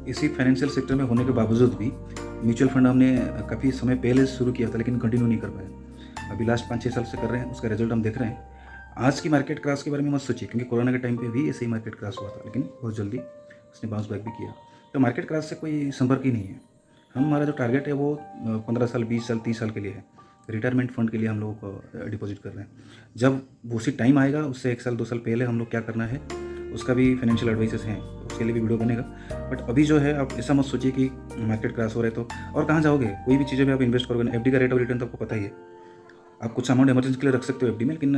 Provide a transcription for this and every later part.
इसी financial sector में होने के बावजूद भी म्यूचुअल फंड हमने काफ़ी समय पहले शुरू किया था, लेकिन कंटिन्यू नहीं कर पाए। अभी लास्ट 5-6 साल से कर रहे हैं, उसका रिजल्ट हम देख रहे हैं। आज की मार्केट क्रैश के बारे में मत सोचिए, क्योंकि कोरोना के टाइम पे भी ऐसे ही मार्केट क्रैश हुआ था, लेकिन बहुत जल्दी उसने बाउंस बैक भी किया। तो मार्केट क्रैश से कोई संपर्क ही नहीं है। हमारा जो टारगेट है वो 15 साल, 20 साल, 30 साल के लिए है। रिटायरमेंट फंड के लिए हम लोग डिपॉजिट कर रहे हैं। जब उसी टाइम आएगा, उससे 1 साल 2 साल पहले हम लोग क्या करना है, उसका भी फाइनेंशियल एडवाइसेस हैं, उसके लिए भी वीडियो बनेगा। बट अभी जो है, आप ऐसा मत सोचिए कि मार्केट क्रैश हो रहा है तो और कहाँ जाओगे। कोई भी चीज़ें भी आप इन्वेस्ट करोगे ना, एफडी का रेट ऑफ रिटर्न तो आपको पता ही है। आप कुछ अमाउंट इमरजेंसी के लिए रख सकते हो एफडी में, लेकिन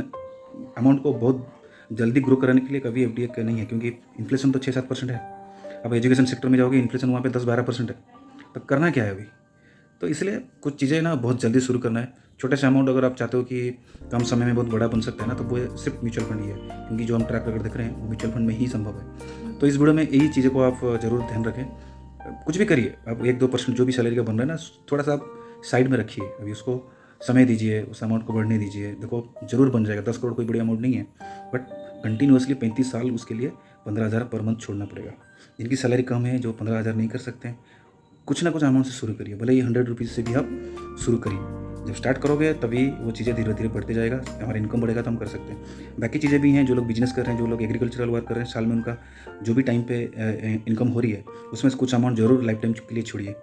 अमाउंट को बहुत जल्दी ग्रो कराने के लिए कभी एफडी एक नहीं है, क्योंकि इन्फ्लेशन तो 6-7% है। अब एजुकेशन सेक्टर में जाओगे, इन्फ्लेशन वहाँ पे 10-12% है। तो करना क्या है अभी? तो इसलिए कुछ चीज़ें ना बहुत जल्दी शुरू करना है। छोटे से अमाउंट अगर आप चाहते हो कि कम समय में बहुत बड़ा बन सकता है ना, तो वो सिर्फ म्यूचुअल फंड ही है, क्योंकि जो हम ट्रैक रिकॉर्ड देख रहे हैं वो म्यूचुअल फंड में ही संभव है। तो इस वीडियो में यही चीज़ों को आप ज़रूर ध्यान रखें। कुछ भी करिए, आप 1-2% जो भी सैलरी का बन रहा है ना, थोड़ा सा आप साइड में रखिए। अभी उसको समय दीजिए, उस अमाउंट को बढ़ने दीजिए। देखो जरूर बन जाएगा। 10 करोड़ कोई बड़ी अमाउंट नहीं है, बट कंटिन्यूसली 35 साल उसके लिए 15,000 पर मंथ छोड़ना पड़ेगा। जिनकी सैलरी कम है, जो 15,000 नहीं कर सकते हैं, कुछ ना कुछ अमाउंट से शुरू करिए। भले ही 100 रुपीज़ से भी आप शुरू करिए। जब स्टार्ट करोगे तभी वो चीज़ें धीरे धीरे बढ़ते जाएगा। हमारा इनकम बढ़ेगा तो हम कर सकते हैं। बाकी चीज़ें भी हैं, जो लोग बिजनेस कर रहे हैं, जो लोग एग्रीकल्चरल वर्क कर रहे हैं, साल में उनका जो भी टाइम पे इनकम हो रही है, उसमें से कुछ अमाउंट जरूर लाइफ टाइम के लिए छोड़िए।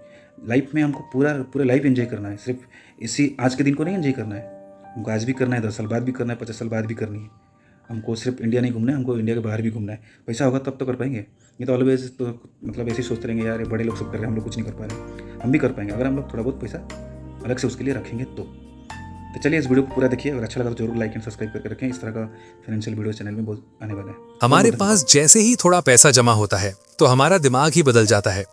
लाइफ में हमको पूरा लाइफ एंजॉय करना है, सिर्फ इसी आज के दिन को नहीं एंजॉय करना है। हमको आज भी करना है, 10 साल बाद भी करना है, 50 साल बाद भी करनी है। हमको सिर्फ इंडिया नहीं घूमना है, हमको इंडिया के बाहर भी घूमना है। पैसा होगा तब तो कर पाएंगे। ये तो ऑलवेज तो मतलब ऐसे ही सोचते रहेंगे, यार ये बड़े लोग सब कर रहे हैं, हम लोग कुछ नहीं कर पा रहे। हम भी कर पाएंगे अगर हम लोग थोड़ा बहुत पैसा अलग से उसके लिए रखेंगे तो। चलिए इस वीडियो को पूरा देखिए, अगर अच्छा लगा तो जरूर लाइक एंड सब्सक्राइब करके रखें। इस तरह का फाइनेंशियल वीडियो चैनल में बहुत आने वाला है। हमारे पास जैसे ही थोड़ा पैसा जमा होता है तो हमारा दिमाग ही बदल जाता है।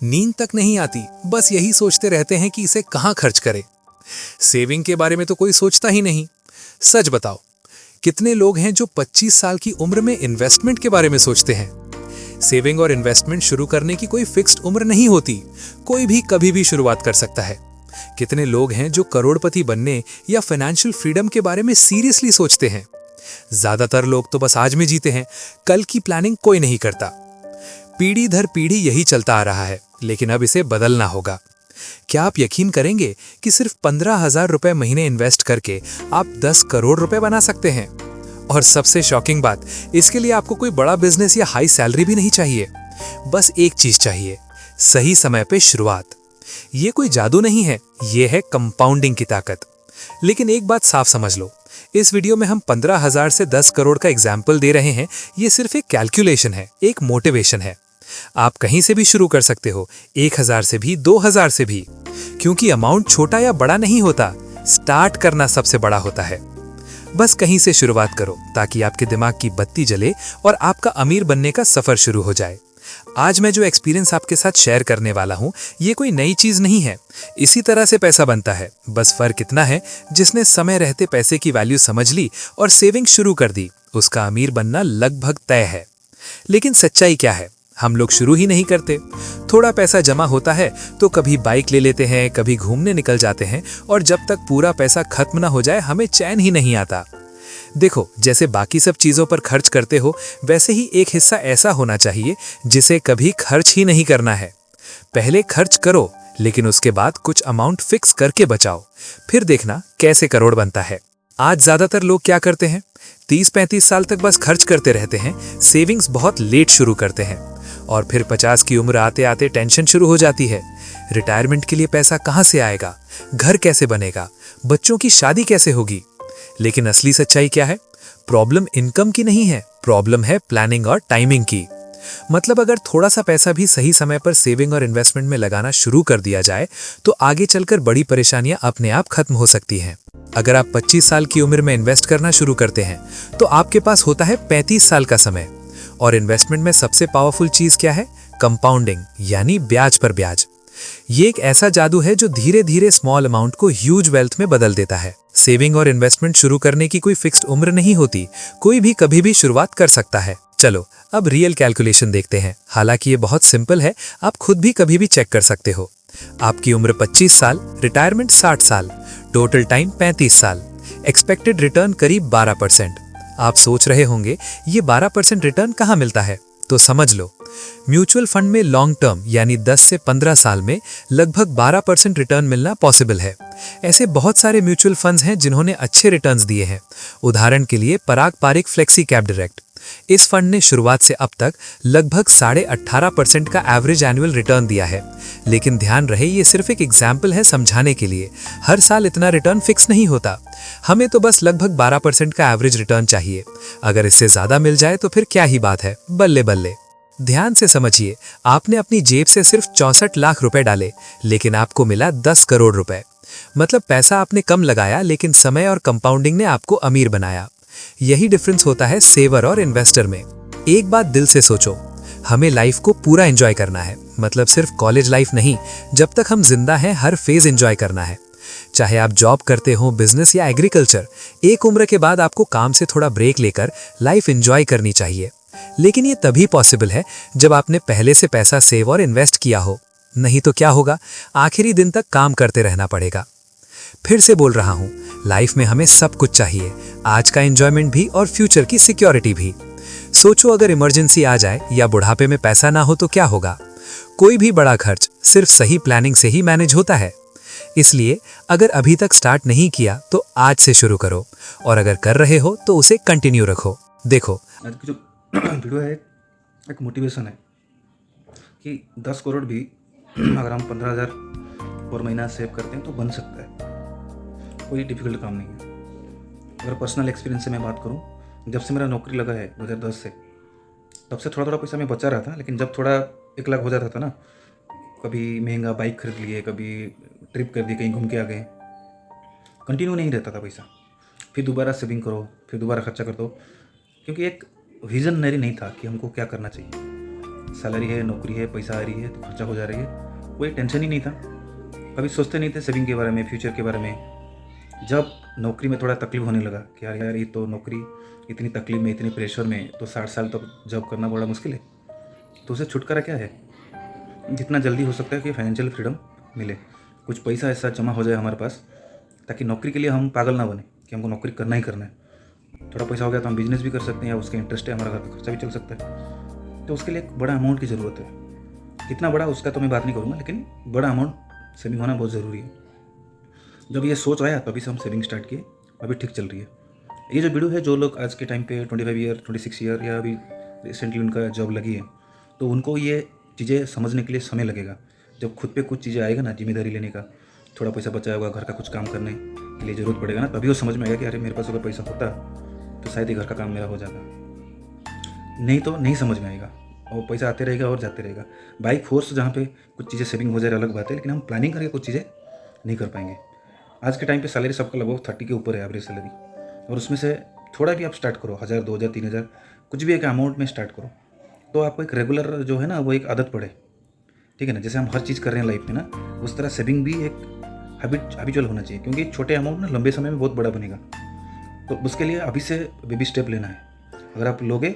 नींद तक नहीं आती, बस यही सोचते रहते हैं कि इसे कहां खर्च करें। सेविंग के बारे में तो कोई सोचता ही नहीं। सच बताओ, कितने लोग हैं जो 25 साल की उम्र में इन्वेस्टमेंट के बारे में सोचते हैं? सेविंग और इन्वेस्टमेंट शुरू करने की कोई फिक्स्ड उम्र नहीं होती, कोई भी कभी भी शुरुआत कर सकता है। कितने लोग हैं जो करोड़पति बनने या फाइनेंशियल फ्रीडम के बारे में सीरियसली सोचते हैं? ज्यादातर लोग तो बस आज में जीते हैं, कल की प्लानिंग कोई नहीं करता। पीढ़ी दर पीढ़ी यही चलता आ रहा है, लेकिन अब इसे बदलना होगा। क्या आप यकीन करेंगे कि सिर्फ 15,000 रुपए महीने इन्वेस्ट करके आप 10 करोड़ रुपए बना सकते हैं? और सबसे शॉकिंग बात, इसके लिए आपको कोई बड़ा बिजनेस या हाई सैलरी भी नहीं चाहिए। बस एक चीज चाहिए, सही समय पे शुरुआत। ये कोई जादू नहीं है, ये है कंपाउंडिंग की ताकत। लेकिन एक बात साफ समझ लो, इस वीडियो में हम 15,000 से 10 करोड़ का एग्जाम्पल दे रहे हैं। ये सिर्फ एक कैलकुलेशन है, एक मोटिवेशन है। आप कहीं से भी शुरू कर सकते हो, 1,000 से भी, 2,000 से भी, क्योंकि अमाउंट छोटा या बड़ा नहीं होता, स्टार्ट करना सबसे बड़ा होता है। बस कहीं से शुरुआत करो ताकि आपके दिमाग की बत्ती जले और आपका अमीर बनने का सफर शुरू हो जाए। आज मैं जो एक्सपीरियंस आपके साथ शेयर करने वाला हूं, ये कोई नई चीज नहीं है। इसी तरह से पैसा बनता है, बस फर्क इतना है, जिसने समय रहते पैसे की वैल्यू समझ ली और सेविंग शुरू कर दी, उसका अमीर बनना लगभग तय है। लेकिन सच्चाई क्या है? हम लोग शुरू ही नहीं करते। थोड़ा पैसा जमा होता है तो कभी बाइक ले लेते हैं, कभी घूमने निकल जाते हैं, और जब तक पूरा पैसा खत्म ना हो जाए हमें चैन ही नहीं आता। देखो, जैसे बाकी सब चीजों पर खर्च करते हो, वैसे ही एक हिस्सा ऐसा होना चाहिए जिसे कभी खर्च ही नहीं करना है। पहले खर्च करो, लेकिन उसके बाद कुछ अमाउंट फिक्स करके बचाओ, फिर देखना कैसे करोड़ बनता है। आज ज्यादातर लोग क्या करते हैं? 30-35 साल तक बस खर्च करते रहते हैं, सेविंग्स बहुत लेट शुरू करते हैं, और फिर 50 की उम्र आते आते टेंशन शुरू हो जाती है। रिटायरमेंट के लिए पैसा कहां से आएगा? घर कैसे बनेगा? बच्चों की शादी कैसे होगी? लेकिन असली सच्चाई क्या है? प्रॉब्लम इनकम की नहीं है, प्रॉब्लम है प्लानिंग और टाइमिंग की। मतलब अगर थोड़ा सा पैसा भी सही समय पर सेविंग और इन्वेस्टमेंट में लगाना शुरू कर दिया जाए तो आगे चलकर बड़ी परेशानियां अपने आप खत्म हो सकती हैं। अगर आप 25 साल की उम्र में इन्वेस्ट करना शुरू करते हैं तो आपके पास होता है 35 साल का समय। और इन्वेस्टमेंट में सबसे पावरफुल चीज क्या है? कंपाउंडिंग, यानी ब्याज पर ब्याज। ये एक ऐसा जादू है जो धीरे धीरे स्मॉल अमाउंट को ह्यूज वेल्थ में बदल देता है। सेविंग और इन्वेस्टमेंट शुरू करने की कोई फिक्स्ड उम्र नहीं होती, कोई भी कभी भी शुरुआत कर सकता है। चलो अब रियल कैलकुलेशन देखते हैं। हालांकि ये बहुत सिंपल है, आप खुद भी कभी भी चेक कर सकते हो। आपकी उम्र 25 साल, रिटायरमेंट 60 साल, टोटल टाइम 35 साल, एक्सपेक्टेड रिटर्न करीब 12%। आप सोच रहे होंगे ये 12% रिटर्न कहाँ मिलता है? तो समझ लो, म्यूचुअल फंड में लॉन्ग टर्म यानी 10 से 15 साल में लगभग 12% रिटर्न मिलना पॉसिबल है। ऐसे बहुत सारे म्यूचुअल फंड्स हैं जिन्होंने अच्छे रिटर्न्स दिए हैं। उदाहरण के लिए पराग पारिक फ्लेक्सी कैप डायरेक्ट, इस फंड ने शुरुआत से अब तक लगभग 18.5% का एवरेज एनुअल रिटर्न दिया है। लेकिन ध्यान रहे, ये सिर्फ एक एग्जाम्पल है समझाने के लिए। हर साल इतना रिटर्न फिक्स नहीं होता। हमें तो बस लगभग 12% का एवरेज रिटर्न चाहिए। अगर इससे ज्यादा मिल जाए तो फिर क्या ही बात है, बल्ले बल्ले। ध्यान से समझिए, आपने अपनी जेब से सिर्फ 64 लाख रुपए डाले, लेकिन आपको मिला 10 करोड़ रुपए। मतलब पैसा आपने कम लगाया, लेकिन समय और कंपाउंडिंग ने आपको अमीर बनाया। यही डिफरेंस होता है सेवर और इन्वेस्टर में। एक बात दिल से सोचो, हमें लाइफ को पूरा एंजॉय करना है। मतलब सिर्फ कॉलेज लाइफ नहीं, जब तक हम जिंदा हैं हर फेज एंजॉय करना है। चाहे आप जॉब करते हो, बिजनेस या एग्रीकल्चर, एक उम्र के बाद आपको काम से थोड़ा ब्रेक लेकर लाइफ एंजॉय करनी चाहिए। लेकिन ये तभी पॉसिबल है जब आपने पहले से पैसा सेव और इन्वेस्ट किया हो। नहीं तो क्या होगा, आखिरी दिन तक काम करते रहना पड़ेगा। फिर से बोल रहा हूं, लाइफ में हमें सब कुछ चाहिए, आज का एंजॉयमेंट भी और फ्यूचर की सिक्योरिटी भी। सोचो, अगर इमरजेंसी आ जाए या बुढ़ापे में पैसा ना हो तो क्या होगा। कोई भी बड़ा खर्च सिर्फ सही प्लानिंग से ही मैनेज होता है। इसलिए अगर अभी तक स्टार्ट नहीं किया तो आज से शुरू करो, और अगर कर रहे हो तो उसे कंटिन्यू रखो। देखो, आज की जो वीडियो है एक मोटिवेशन है कि 10 करोड़ भी अगर हम 15,000 पर महीना सेव करते हैं तो बन सकता है। कोई डिफिकल्ट काम नहीं है। अगर पर्सनल एक्सपीरियंस से मैं बात करूं, जब से मेरा नौकरी लगा है 2010 से, तब से थोड़ा थोड़ा पैसा मैं बचा रहा था। लेकिन जब थोड़ा 1 लाख हो जाता था ना, कभी महंगा बाइक खरीद लिए, कभी ट्रिप कर दी, कहीं घूम के आ गए, कंटिन्यू नहीं रहता था पैसा। फिर दोबारा सेविंग करो, फिर दोबारा खर्चा कर दो, क्योंकि एक विजनरी नहीं था कि हमको क्या करना चाहिए। सैलरी है, नौकरी है, पैसा आ रही है तो खर्चा हो जा रही है, कोई टेंशन ही नहीं था। कभी सोचते नहीं थे सेविंग के बारे में, फ्यूचर के बारे में। जब नौकरी में थोड़ा तकलीफ होने लगा कि यार ये तो नौकरी इतनी तकलीफ में, इतनी प्रेशर में, तो 60 साल तक जॉब करना बड़ा मुश्किल है। तो उसे छुटकारा क्या है, जितना जल्दी हो सकता है कि फाइनेंशियल फ्रीडम मिले, कुछ पैसा ऐसा जमा हो जाए हमारे पास, ताकि नौकरी के लिए हम पागल ना बने कि हमको नौकरी करना ही करना है। थोड़ा पैसा हो गया तो हम बिजनेस भी कर सकते हैं, या उसके इंटरेस्ट है, हमारा घर का खर्चा भी चल सकता है। तो उसके लिए एक बड़ा अमाउंट की ज़रूरत है। कितना बड़ा उसका तो मैं बात नहीं करूँगा, लेकिन बड़ा अमाउंट सेविंग होना बहुत ज़रूरी है। जब ये सोच आया तभी से हम सेविंग स्टार्ट किए, अभी ठीक चल रही है। ये जो वीडियो है, जो लोग आज के टाइम पे 25 ईयर, 26 ईयर या अभी रिसेंटली उनका जॉब लगी है, तो उनको ये चीज़ें समझने के लिए समय लगेगा। जब खुद पे कुछ चीज़ें आएगा ना, जिम्मेदारी लेने का, थोड़ा पैसा बचाया होगा, घर का कुछ काम करने के लिए ज़रूरत पड़ेगा ना, तभी वो समझ में आएगा कि अरे मेरे पास अगर पैसा होता तो शायद ये घर का काम मेरा हो जाता। नहीं तो नहीं समझ में आएगा, और पैसा आते रहेगा और जाते रहेगा। बाई फोर्स जहाँ पे कुछ चीज़ें सेविंग हो जाए अलग बात है, लेकिन हम प्लानिंग करके कुछ चीज़ें नहीं कर पाएंगे। आज के टाइम पे सैलरी सबका लगभग 30 के ऊपर है एवरेज सैलरी, और उसमें से थोड़ा भी आप स्टार्ट करो, 1000, 2000, 3000, कुछ भी एक अमाउंट में स्टार्ट करो, तो आपको एक रेगुलर जो है ना, वो एक आदत पड़े। ठीक है ना, जैसे हम हर चीज़ कर रहे हैं लाइफ में ना, उस तरह सेविंग भी एक हैबिचुअल होना चाहिए, क्योंकि छोटे अमाउंट ना लंबे समय में बहुत बड़ा बनेगा। तो उसके लिए अभी से बेबी स्टेप लेना है। अगर आप लोगे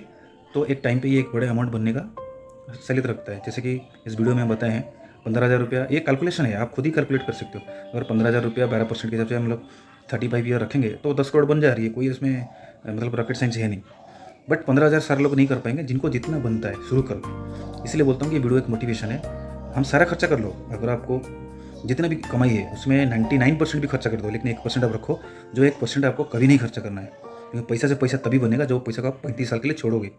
तो एक टाइम पे ये एक बड़े अमाउंट बनने का सलित रखता है। जैसे कि इस वीडियो में हम बताए हैं 15,000 रुपया, ये कैलकुलेशन है, आप खुद ही कैलकुलेट कर सकते हो। अगर 15,000 रुपया 12% के हिसाब से हम लोग 35 ईयर रखेंगे तो 10 करोड़ बन जा रही है। कोई इसमें मतलब रॉकेट साइंस है नहीं। बट 15,000 सारे लोग नहीं कर पाएंगे, जिनको जितना बनता है शुरू करो। इसलिए बोलता हूँ कि ये वीडियो एक मोटिवेशन है। हम सारा खर्चा कर लो, अगर आपको जितना भी कमाई है उसमें 99% भी खर्चा कर दो, लेकिन 1% आप रखो, जो 1% आपको कभी नहीं खर्चा करना है, क्योंकि पैसा से पैसा तभी बनेगा जो पैसा को आप 35 साल के लिए छोड़ोगे।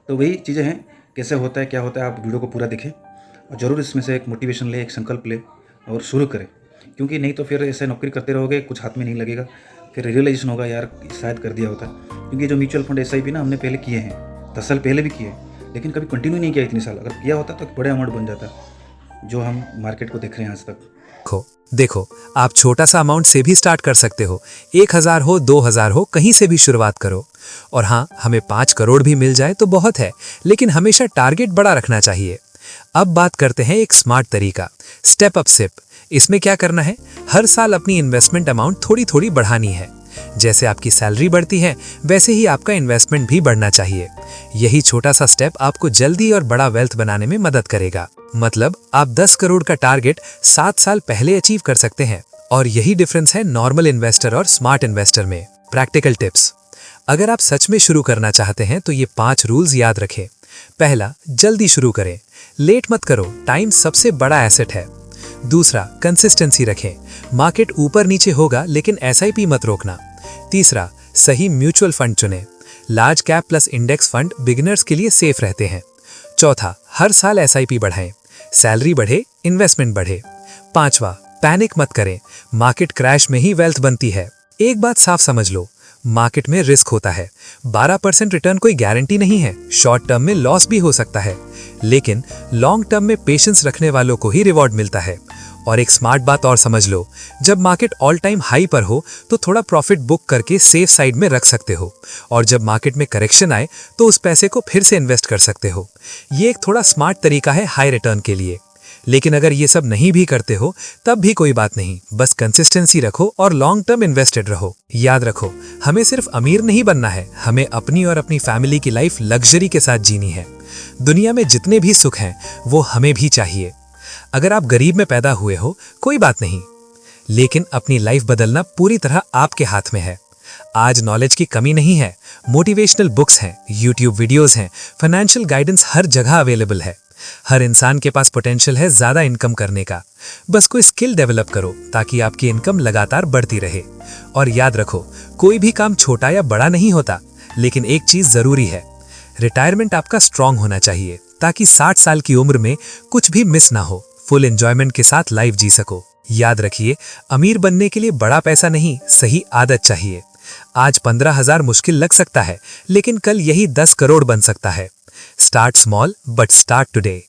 तो वही चीज़ें हैं, कैसे होता है, क्या होता है, आप वीडियो को पूरा देखें और ज़रूर इसमें से एक मोटिवेशन ले, एक संकल्प ले और शुरू करें। क्योंकि नहीं तो फिर ऐसे नौकरी करते रहोगे, कुछ हाथ में नहीं लगेगा, फिर रियलाइजेशन होगा यार शायद कर दिया होता। क्योंकि जो म्यूचुअल फंड SIP ना हमने पहले किए हैं, 10 साल पहले भी किए, लेकिन कभी कंटिन्यू नहीं किया इतने साल। अगर किया होता तो बड़े अमाउंट बन जाता, जो हम मार्केट को देख रहे हैं आज तक। देखो, आप छोटा सा अमाउंट से भी स्टार्ट कर सकते हो। 1,000 हो, 2,000 हो, कहीं से भी शुरुआत करो। और हाँ, हमें 5 करोड़ भी मिल जाए तो बहुत है, लेकिन हमेशा टारगेट बड़ा रखना चाहिए। अब बात करते हैं एक स्मार्ट तरीका, स्टेप अप सिप। इसमें क्या करना है, हर साल अपनी इन्वेस्टमेंट अमाउंट थोड़ी थोड़ी बढ़ानी है। जैसे आपकी सैलरी बढ़ती है, वैसे ही आपका इन्वेस्टमेंट भी बढ़ना चाहिए। यही छोटा सा स्टेप आपको जल्दी और बड़ा वेल्थ बनाने में मदद करेगा। मतलब आप 10 करोड़ का टारगेट 7 साल पहले अचीव कर सकते हैं। और यही डिफरेंस है नॉर्मल इन्वेस्टर और स्मार्ट इन्वेस्टर में। प्रैक्टिकल टिप्स, अगर आप सच में शुरू करना चाहते हैं तो ये 5 रूल्स याद रखें। पहला, जल्दी शुरू करें, लेट मत करो, टाइम सबसे बड़ा एसेट है। दूसरा, कंसिस्टेंसी रखें, मार्केट ऊपर नीचे होगा लेकिन एसआईपी मत रोकना। तीसरा, सही म्यूचुअल फंड चुनें, large cap plus index fund beginners के लिए सेफ रहते हैं। चौथा, हर साल एसआईपी बढ़ाएं, सैलरी बढ़े, इन्वेस्टमेंट बढ़े। पांचवा, पैनिक मत करें, मार्केट क्रैश में ही वेल्थ बनती है। एक बात साफ समझ लो, मार्केट में रिस्क होता है, 12% रिटर्न कोई गारंटी नहीं है, शॉर्ट टर्म में लॉस भी हो सकता है, लेकिन लॉन्ग टर्म में पेशेंस रखने वालों को ही रिवॉर्ड मिलता है। और एक स्मार्ट बात और समझ लो, जब मार्केट ऑल टाइम हाई पर हो तो थोड़ा प्रॉफिट बुक करके सेफ साइड में रख सकते हो, और जब मार्केट में करेक्शन आए तो उस पैसे को फिर से इन्वेस्ट कर सकते हो। ये एक थोड़ा स्मार्ट तरीका है हाई रिटर्न के लिए। लेकिन अगर ये सब नहीं भी करते हो तब भी कोई बात नहीं, बस कंसिस्टेंसी रखो और लॉन्ग टर्म इन्वेस्टेड रहो। याद रखो, हमें सिर्फ अमीर नहीं बनना है, हमें अपनी और अपनी फैमिली की लाइफ लग्जरी के साथ जीनी है। दुनिया में जितने भी सुख हैं वो हमें भी चाहिए। अगर आप गरीब में पैदा हुए हो कोई बात नहीं, लेकिन अपनी लाइफ बदलना पूरी तरह आपके हाथ में है। आज नॉलेज की कमी नहीं है, मोटिवेशनल बुक्स हैं, यूट्यूब वीडियोस हैं, फाइनेंशियल गाइडेंस हर जगह अवेलेबल है। हर इंसान के पास पोटेंशियल है ज्यादा इनकम करने का, बस कोई स्किल डेवलप करो ताकि आपकी इनकम लगातार बढ़ती रहे। और याद रखो, कोई भी काम छोटा या बड़ा नहीं होता, लेकिन एक चीज जरूरी है, रिटायरमेंट आपका स्ट्रांग होना चाहिए ताकि 60 साल की उम्र में कुछ भी मिस ना हो, फुल एंजॉयमेंट के साथ लाइफ जी सको। याद रखिए, अमीर बनने के लिए बड़ा पैसा नहीं, सही आदत चाहिए। आज 15,000 मुश्किल लग सकता है, लेकिन कल यही 10 करोड़ बन सकता है। Start small but start today.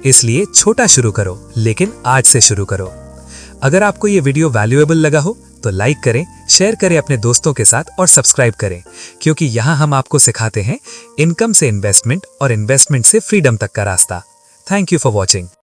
इसलिए छोटा शुरू करो, लेकिन आज से शुरू करो। अगर आपको ये वीडियो वैल्यूएबल लगा हो तो लाइक करें, शेयर करें अपने दोस्तों के साथ और सब्सक्राइब करें, क्योंकि यहाँ हम आपको सिखाते हैं इनकम से इन्वेस्टमेंट और इन्वेस्टमेंट से फ्रीडम तक का रास्ता। Thank you for watching.